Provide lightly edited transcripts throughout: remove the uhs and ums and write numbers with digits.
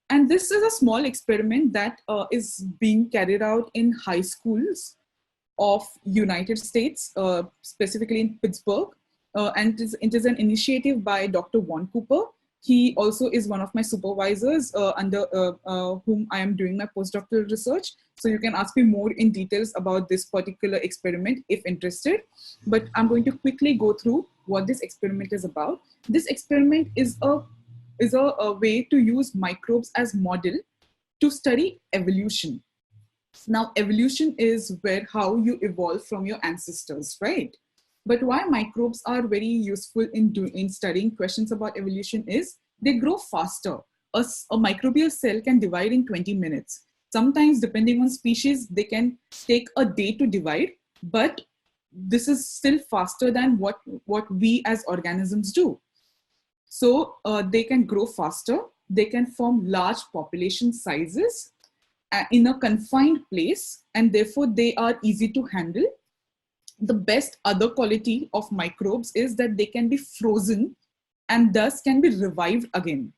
And this is a small experiment that is being carried out in high schools of United States, specifically in Pittsburgh. And it is an initiative by Dr. Von Cooper. He also is one of my supervisors under whom I am doing my postdoctoral research. So you can ask me more in details about this particular experiment if interested. But I'm going to quickly go through what this experiment is about. This experiment is a way to use microbes as model to study evolution. Now, evolution is where how you evolve from your ancestors, right? But why microbes are very useful in studying questions about evolution is they grow faster. A microbial cell can divide in 20 minutes. Sometimes, depending on species, they can take a day to divide, but this is still faster than what we as organisms do. So they can grow faster, they can form large population sizes in a confined place, and therefore they are easy to handle. The best other quality of microbes is that they can be frozen and thus can be revived again.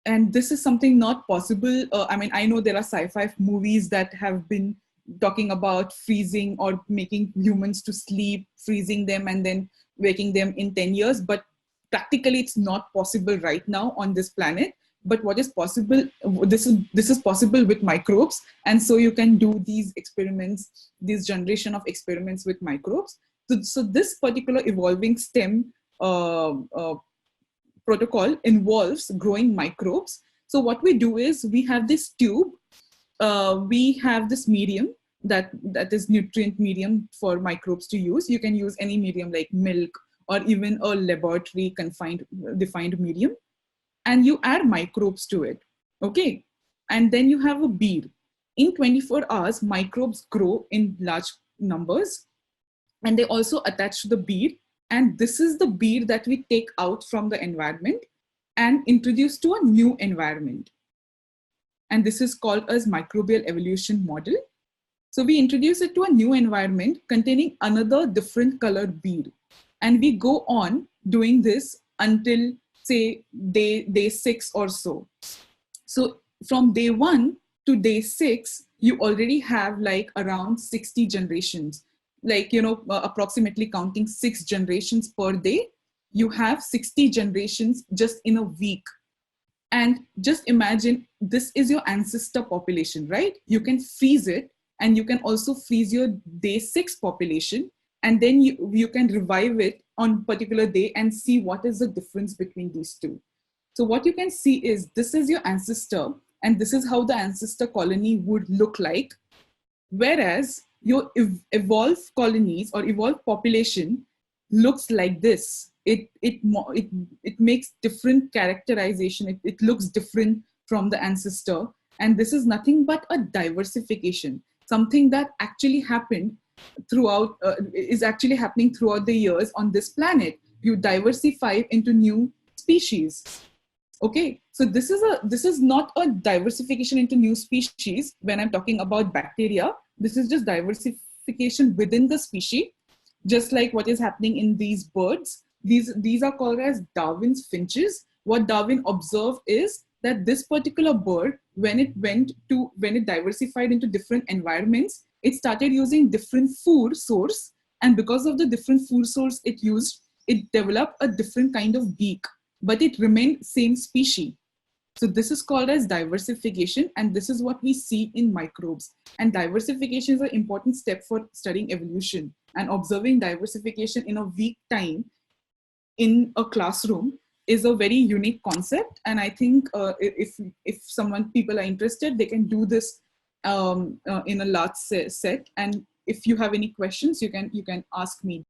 And this is something not possible. I know there are sci-fi movies that have been talking about freezing or making humans to sleep, freezing them and then waking them in 10 years, but practically it's not possible right now on this planet. But what is possible, this is possible with microbes. And so you can do these experiments, this generation of experiments with microbes. So this particular evolving stem protocol involves growing microbes. So what we do is we have this tube, we have this medium that is nutrient medium for microbes to use. You can use any medium like milk or even a laboratory defined medium. And you add microbes to it, okay? And then you have a bead. In 24 hours, microbes grow in large numbers, and they also attach to the bead. And this is the bead that we take out from the environment and introduce to a new environment. And this is called as microbial evolution model. So we introduce it to a new environment containing another different colored bead. And we go on doing this until say day 6 or so. So from day 1 to day 6, you already have like around 60 generations, like, approximately counting 6 generations per day. You have 60 generations just in a week. And just imagine, this is your ancestor population, right? You can freeze it, and you can also freeze your day 6 population. And then you can revive it on a particular day and see what is the difference between these two. So what you can see is this is your ancestor, and this is how the ancestor colony would look like. Whereas your evolved colonies or evolved population looks like this. It makes different characterization. It looks different from the ancestor. And this is nothing but a diversification, something that actually happened is actually happening throughout the years on this planet. You diversify into new species. Okay, so this is not a diversification into new species. When I'm talking about bacteria, this is just diversification within the species, just like what is happening in these birds. These are called as Darwin's finches. What Darwin observed is that this particular bird, when it diversified into different environments, it started using different food source. And because of the different food source it used, it developed a different kind of beak, but it remained same species. So this is called as diversification, and this is what we see in microbes. And diversification is an important step for studying evolution. And observing diversification in a week time in a classroom is a very unique concept. And I think if people are interested, they can do this in a large set. And if you have any questions, you can ask me.